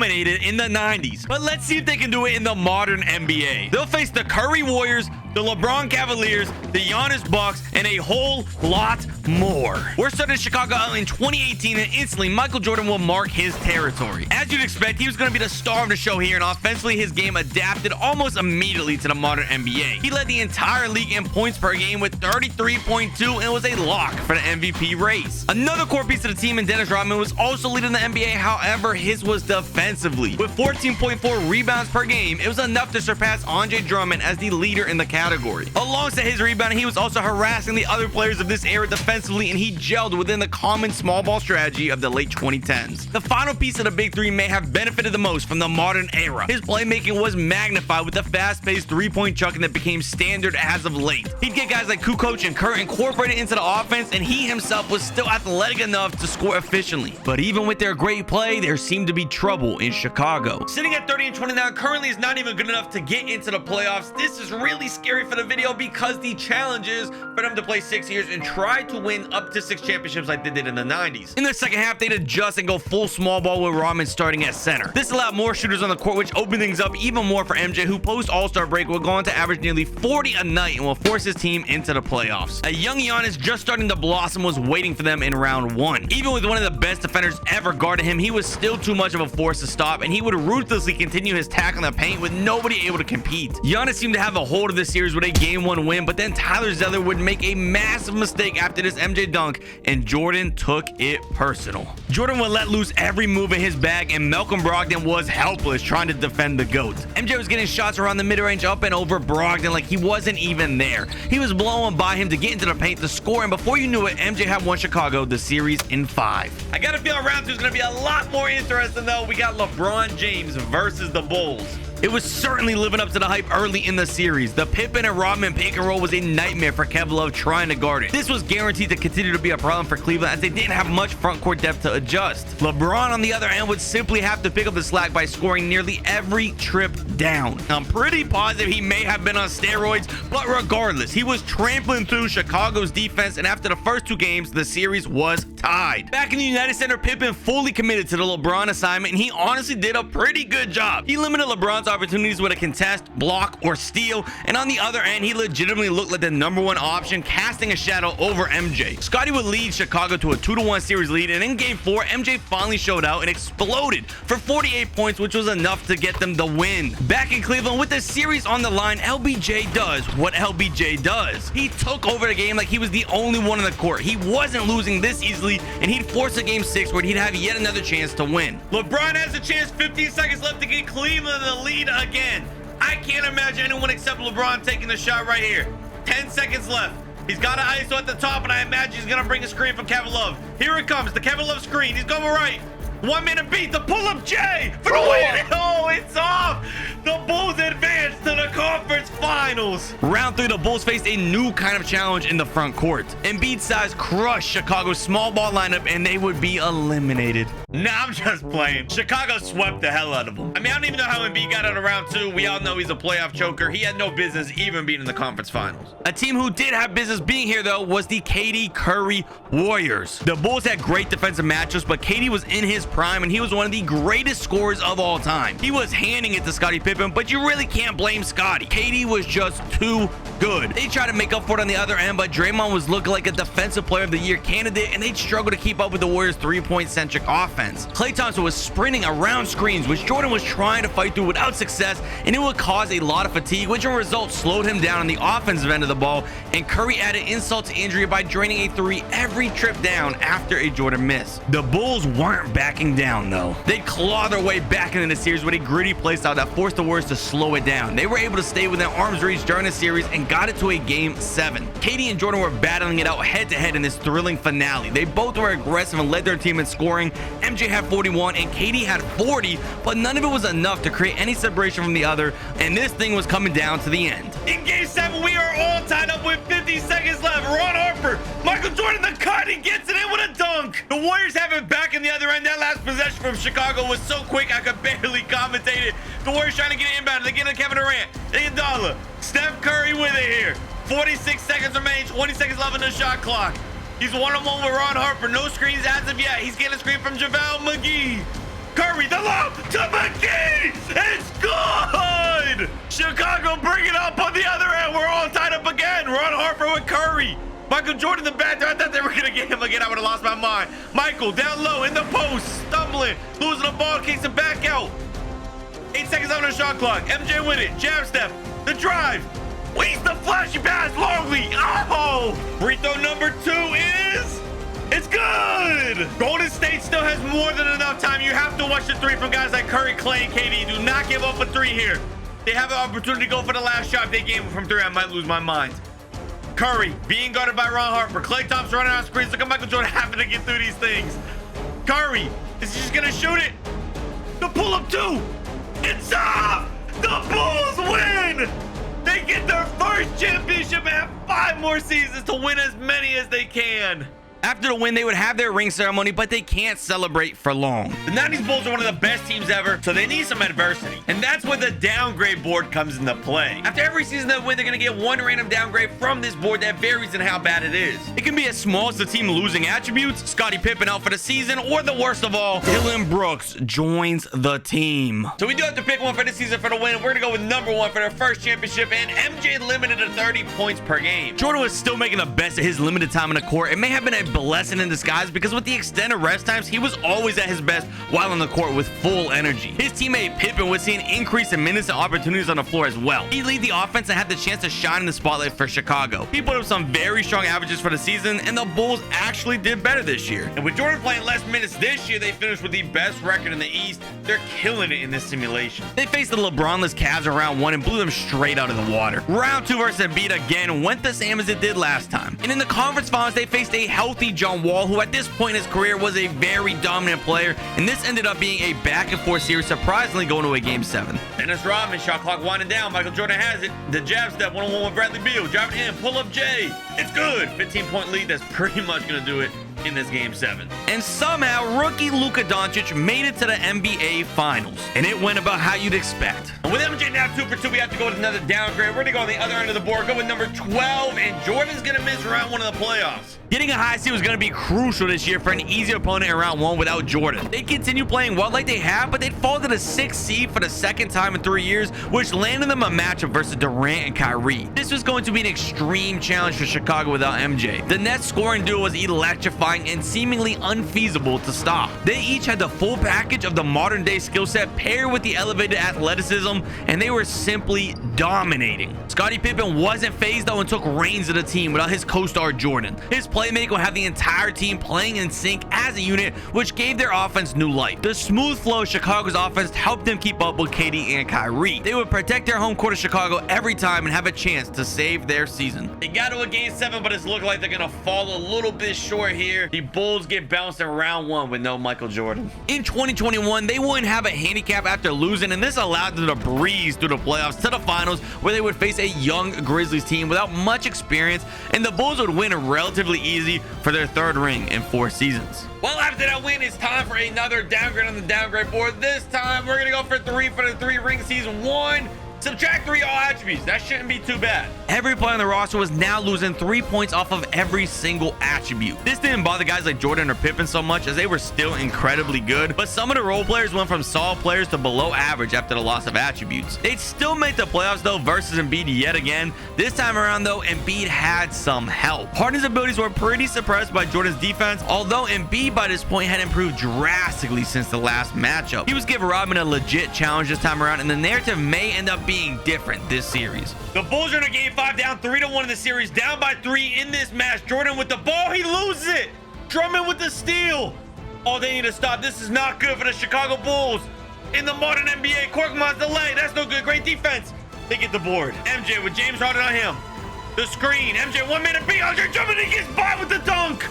dominated in the 90s. But let's see if they can do it in the modern NBA. They'll face the Curry Warriors, the LeBron Cavaliers, the Giannis Bucks, and a whole lot more. We're starting Chicago out in 2018, and instantly Michael Jordan will mark his territory. As you'd expect, he was going to be the star of the show here, and offensively his game adapted almost immediately to the modern NBA. He led the entire league in points per game with 33.2 and was a lock for the MVP race. Another core piece of the team in Dennis Rodman was also leading the NBA. However, his was defensively. With 14.4 rebounds per game, it was enough to surpass Andre Drummond as the leader in the category. Alongside his rebounding, he was also harassing the other players of this era defensively, and he gelled within the common small ball strategy of the late 2010s. The final piece of the big three may have benefited the most from the modern era. His playmaking was magnified with the fast-paced three-point chucking that became standard as of late. He'd get guys like Kukoc and Kurt incorporated into the offense, and he himself was still athletic enough to score efficiently. But even with their great play, there seemed to be trouble in Chicago. Sitting at 30 and 29 currently is not even good enough to get into the playoffs. This is really scary for the video because the challenge is for them to play 6 years and try to win up to 6 championships like they did in the 90s. In the second half, they'd adjust and go full small ball with Rodman starting at center. This allowed more shooters on the court, which opened things up even more for MJ, who post All-Star break will go on to average nearly 40 a night and will force his team into the playoffs. A young Giannis just starting to blossom was waiting for them in round 1. Even with one of the best defenders ever guarding him, he was still too much of a force to stop, and he would ruthlessly continue his attack on the paint with nobody able to compete. Giannis seemed to have a hold of this series with a game 1 win, but then Tyler Zeller would make a massive mistake after this MJ dunk, and Jordan took it personal. Jordan would let loose every move in his bag, and Malcolm Brogdon was helpless trying to defend the GOAT. MJ was getting shots around the mid-range up and over Brogdon like he wasn't even there. He was blowing by him to get into the paint to score, and before you knew it, MJ had won Chicago the series in 5. I got a feel round 2 is going to be a lot more interesting though. We got LeBron James versus the Bulls. It was certainly living up to the hype early in the series. The Pippen and Rodman pick and roll was a nightmare for Kevin Love trying to guard it. This was guaranteed to continue to be a problem for Cleveland as they didn't have much front court depth to adjust. LeBron, on the other hand, would simply have to pick up the slack by scoring nearly every trip down. I'm pretty positive he may have been on steroids, but regardless, he was trampling through Chicago's defense, and after the first 2 games, the series was tied. Back in the United Center, Pippen fully committed to the LeBron assignment, and he honestly did a pretty good job. He limited LeBron's opportunities with a contest, block, or steal, and on the other end, he legitimately looked like the #1 option, casting a shadow over MJ. Scottie would lead Chicago to a 2-1 series lead, and in game 4, MJ finally showed out and exploded for 48 points, which was enough to get them the win. Back in Cleveland, with the series on the line, LBJ does what LBJ does. He took over the game like he was the only one on the court. He wasn't losing this easily, and he'd force a game 6 where he'd have yet another chance to win. LeBron has a chance, 15 seconds left to get Cleveland the lead again. I can't imagine anyone except LeBron taking the shot right here. 10 seconds left. He's got an ISO at the top, and I imagine he's going to bring a screen from Kevin Love. Here it comes, the Kevin Love screen. He's going right. 1 minute beat, the pull-up J for the win. Oh, it's off. The Bulls advance to the conference finals. Round 3, the Bulls faced a new kind of challenge in the front court. Embiid's size crushed Chicago's small ball lineup, and they would be eliminated. Nah, I'm just playing. Chicago swept the hell out of them. I mean, I don't even know how Embiid got out of round 2. We all know he's a playoff choker. He had no business even being in the conference finals. A team who did have business being here, though, was the KD Curry Warriors. The Bulls had great defensive matchups, but KD was in his prime, and he was one of the greatest scorers of all time. He was handing it to Scottie Pippen, but you really can't blame Scottie. KD was just too good. They tried to make up for it on the other end, but Draymond was looking like a defensive player of the year candidate, and they'd struggle to keep up with the Warriors' three-point centric offense. Klay Thompson was sprinting around screens, which Jordan was trying to fight through without success, and it would cause a lot of fatigue, which in result slowed him down on the offensive end of the ball, and Curry added insult to injury by draining a 3 every trip down after a Jordan miss. The Bulls weren't backing down though. They'd claw their way back into the series with a gritty playstyle that forced the Warriors to slow it down. They were able to stay within arm's reach during the series and got it to a game 7. KD and Jordan were battling it out head to head in this thrilling finale. They both were aggressive and led their team in scoring. MJ had 41 and KD had 40, but none of it was enough to create any separation from the other, and this thing was coming down to the end. In game 7, we are all tied up with 50 seconds left. Ron Harper, Michael Jordan, the cut, he gets it in with a dunk. The Warriors have it back in the other end. That last possession from Chicago was so quick I could barely commentate it. The Warriors trying to get it inbound. They get it to Kevin Durant. They get Dollar. Steph Curry with it here. 46 seconds remain. 20 seconds left on the shot clock. He's one-on-one with Ron Harper. No screens as of yet. He's getting a screen from JaVale McGee. Curry, the lob to to McGee. It's good. Chicago bring it up on the other end. We're all tied up again. Ron Harper with Curry. Michael Jordan in the back there. I thought they were going to get him again. I would have lost my mind. Michael down low in the post, stumbling, losing the ball, kicks it back out. 8 seconds on the shot clock. MJ with it. Jab step. The drive. Waste the flashy pass. Longley. Oh! Free throw number 2 is... It's good! Golden State still has more than enough time. You have to watch the 3 from guys like Curry, Clay, and KD. Do not give up a 3 here. They have an opportunity to go for the last shot. If they game from 3, I might lose my mind. Curry being guarded by Ron Harper. Klay Thompson running out of screens. Look at Michael Jordan having to get through these things. Curry, is he just gonna shoot it? The pull-up 2. It's off! The Bulls win! They get their first championship and have 5 more seasons to win as many as they can. After the win, they would have their ring ceremony, but they can't celebrate for long. The 90s Bulls are one of the best teams ever, so they need some adversity. And that's where the downgrade board comes into play. After every season they win, they're going to get one random downgrade from this board that varies in how bad it is. It can be as small as the team losing attributes, Scottie Pippen out for the season, or the worst of all, Dylan Brooks joins the team. So we do have to pick one for this season for the win. We're going to go with number 1 for their first championship, and MJ limited to 30 points per game. Jordan was still making the best of his limited time in the court. It may have been a blessing in disguise because with the extended rest times, he was always at his best while on the court with full energy. His teammate Pippen was seeing increase in minutes and opportunities on the floor as well. He lead the offense and had the chance to shine in the spotlight for Chicago. He put up some very strong averages for the season, and the Bulls actually did better this year. And with Jordan playing less minutes this year, they finished with the best record in the East. They're killing it in this simulation. They faced the LeBron-less Cavs in round 1 and blew them straight out of the water. Round 2 versus Embiid again went the same as it did last time. And in the conference finals, they faced a healthy John Wall, who at this point in his career was a very dominant player, and this ended up being a back-and-forth series, surprisingly going to a game 7. Dennis Rodman, shot clock winding down. Michael Jordan has it. The jab step, 1-on-1 with Bradley Beal. Driving in, pull up Jay. It's good. 15-point lead. That's pretty much going to do it in this game 7. And somehow rookie Luka Doncic made it to the NBA Finals, and it went about how you'd expect. And with MJ now 2 for 2, we have to go with another downgrade. We're gonna go on the other end of the board, go with number 12, and Jordan's gonna miss round 1 of the playoffs. Getting a high seed was going to be crucial this year for an easy opponent in round 1 without Jordan. They continue playing well like they have, but they'd fall to the 6th seed for the 2nd time in 3 years, which landed them a matchup versus Durant and Kyrie. This was going to be an extreme challenge for Chicago without MJ. The Nets scoring duo was electrifying and seemingly unfeasible to stop. They each had the full package of the modern day skill set paired with the elevated athleticism, and they were simply dominating. Scottie Pippen wasn't phased though and took reins of the team without his co-star Jordan. His playmaking will have the entire team playing in sync as a unit, which gave their offense new life. The smooth flow of Chicago's offense helped them keep up with KD and Kyrie. They would protect their home court of Chicago every time and have a chance to save their season. They got to a game 7, but it's looking like they're gonna fall a little bit short here. The Bulls get bounced in round 1 with no Michael Jordan. In 2021, they wouldn't have a handicap after losing, and this allowed them to breeze through the playoffs to the finals, where they would face a young Grizzlies team without much experience, and the Bulls would win relatively easy for their 3rd ring in 4 seasons. Well, after that win, it's time for another downgrade on the downgrade board. This time, we're gonna go for 3 for the 3-ring season 1. Subtract 3 all attributes. That shouldn't be too bad. Every player on the roster was now losing 3 points off of every single attribute. This didn't bother guys like Jordan or Pippen so much, as they were still incredibly good, but some of the role players went from solid players to below average after the loss of attributes. They'd still make the playoffs though versus Embiid yet again. This time around though, Embiid had some help. Harden's abilities were pretty suppressed by Jordan's defense, although Embiid by this point had improved drastically since the last matchup. He was giving Rodman a legit challenge this time around, and the narrative may end up being different this series. The Bulls are in a game 5, down 3-1 in the series, down by 3 in this match. Jordan with the ball, he loses it. Drummond with the steal. Oh, they need to stop. This is not good for the Chicago Bulls. In the modern NBA, Korkmaz's delay. That's no good. Great defense. They get the board. MJ with James Harden on him. The screen. MJ 1 minute beat. Andre Drummond, he gets by with the dunk.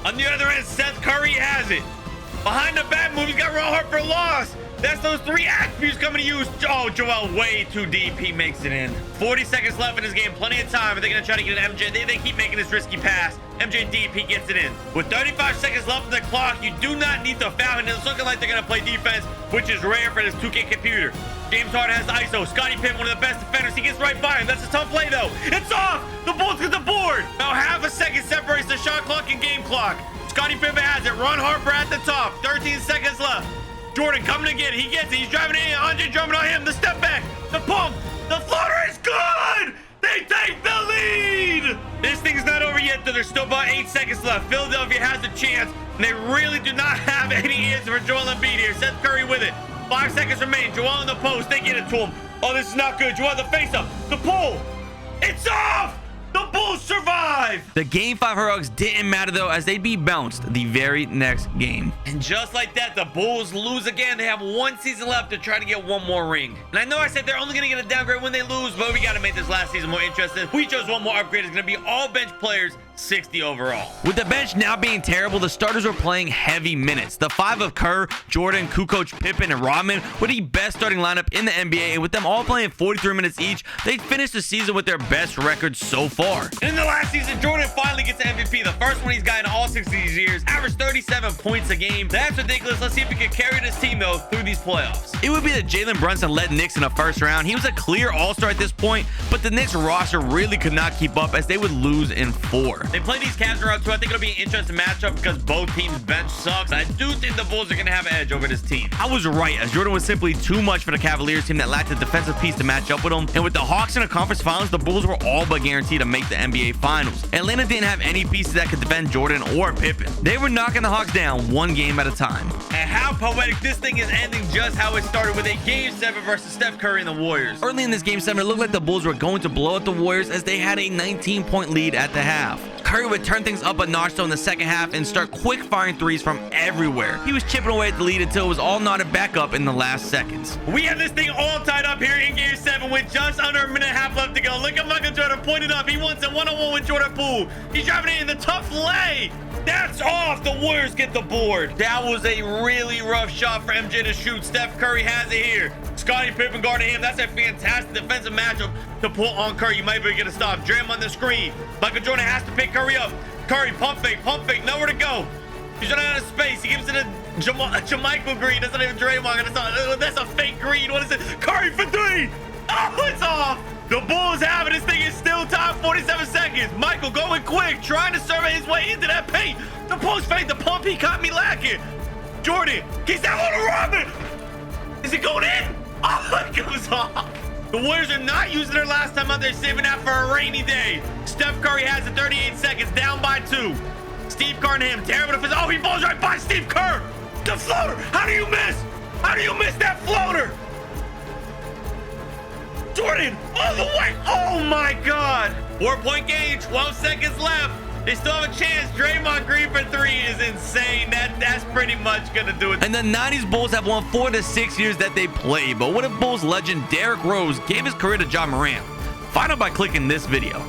On the other end, Seth Curry has it. Behind the back move, he's got Ron Harper lost. That's those 3 attributes coming to use. Oh, Joel way too deep. He makes it in. 40 seconds left in this game. Plenty of time. Are they going to try to get an MJ? They keep making this risky pass. MJ deep. He gets it in. With 35 seconds left on the clock, you do not need to foul. And it's looking like they're going to play defense, which is rare for this 2K computer. James Harden has the ISO. Scottie Pippen, one of the best defenders. He gets right by him. That's a tough play, though. It's off. The Bulls get the board. Now half a second separates the shot clock and game clock. Scottie Pippen has it. Ron Harper at the top. 13 seconds left. Jordan coming again. He gets it. He's driving in. Andre Drummond on him. The step back. The pump. The floater is good. They take the lead. This thing's not over yet, though. There's still about 8 seconds left. Philadelphia has a chance, and they really do not have any answer for Joel Embiid here. Seth Curry with it. 5 seconds remain. Joel in the post. They get it to him. Oh, this is not good. Joel the face up. The pull. It's off. The Bulls survive! The Game 5 heroics didn't matter, though, as they'd be bounced the very next game. And just like that, the Bulls lose again. They have 1 season left to try to get 1 more ring. And I know I said they're only going to get a downgrade when they lose, but we got to make this last season more interesting. We chose 1 more upgrade. It's going to be all bench players, 60 overall. With the bench now being terrible, the starters were playing heavy minutes. The 5 of Kerr, Jordan, Kukoc, Pippen, and Rodman were the best starting lineup in the NBA, and with them all playing 43 minutes each, they finished the season with their best record so far. In the last season, Jordan finally gets MVP, the first one he's gotten in all 6 of these years, averaged 37 points a game. That's ridiculous. Let's see if he can carry this team, though, through these playoffs. It would be that Jalen Brunson led Knicks in the first round. He was a clear all-star at this point, but the Knicks roster really could not keep up as they would lose in 4. They play these Cavs around 2. I think it'll be an interesting matchup because both teams' bench sucks. I do think the Bulls are going to have an edge over this team. I was right, as Jordan was simply too much for the Cavaliers team that lacked a defensive piece to match up with them. And with the Hawks in the conference finals, the Bulls were all but guaranteed to make the NBA Finals. Atlanta didn't have any pieces that could defend Jordan or Pippen. They were knocking the Hawks down 1 game at a time. And how poetic this thing is ending, just how it started with a Game 7 versus Steph Curry and the Warriors. Early in this Game 7, it looked like the Bulls were going to blow out the Warriors as they had a 19-point lead at the half. Curry would turn things up a notch though in the second half and start quick firing threes from everywhere. He was chipping away at the lead until it was all knotted back up in the last seconds. We have this thing all tied up here in Game 7 with just under a minute and a half left to go. Look at Michael Jordan pointed up. He wants it one-on-one with Jordan Poole. He's driving it in the tough lay. That's off. The Warriors get the board. That was a really rough shot for MJ to shoot. Steph Curry has it here. Scottie Pippen guarding him. That's a fantastic defensive matchup to pull on Curry. You might be able to get a stop. Dram on the screen. Michael Jordan has to pick Curry up. Curry, pump fake, nowhere to go. He's running out of space. He gives it a Jamaica Green. That's not even Draymond. That's a fake green. What is it? Curry for 3. Oh, it's off. The Bulls have it. This thing is still tied. 47 seconds. Michael going quick, trying to survey his way into that paint. The post fake, the pump, he caught me lacking. Jordan, he's out on a Robin. Is it going in? Oh, it goes off. The Warriors are not using their last time out there, saving that for a rainy day. Steph Curry has it, 38 seconds, down by 2. Steve Kerr and him, terrible defense. Oh, he falls right by Steve Kerr. The floater. How do you miss? How do you miss that floater? Jordan, all the way. Oh my God. 4-point game, 12 seconds left. They still have a chance. Draymond Green for 3 is insane. That's pretty much gonna do it. And the 90s Bulls have won 4 of the 6 years that they played. But what if Bulls legend Derrick Rose gave his career to John Morant? Find out by clicking this video.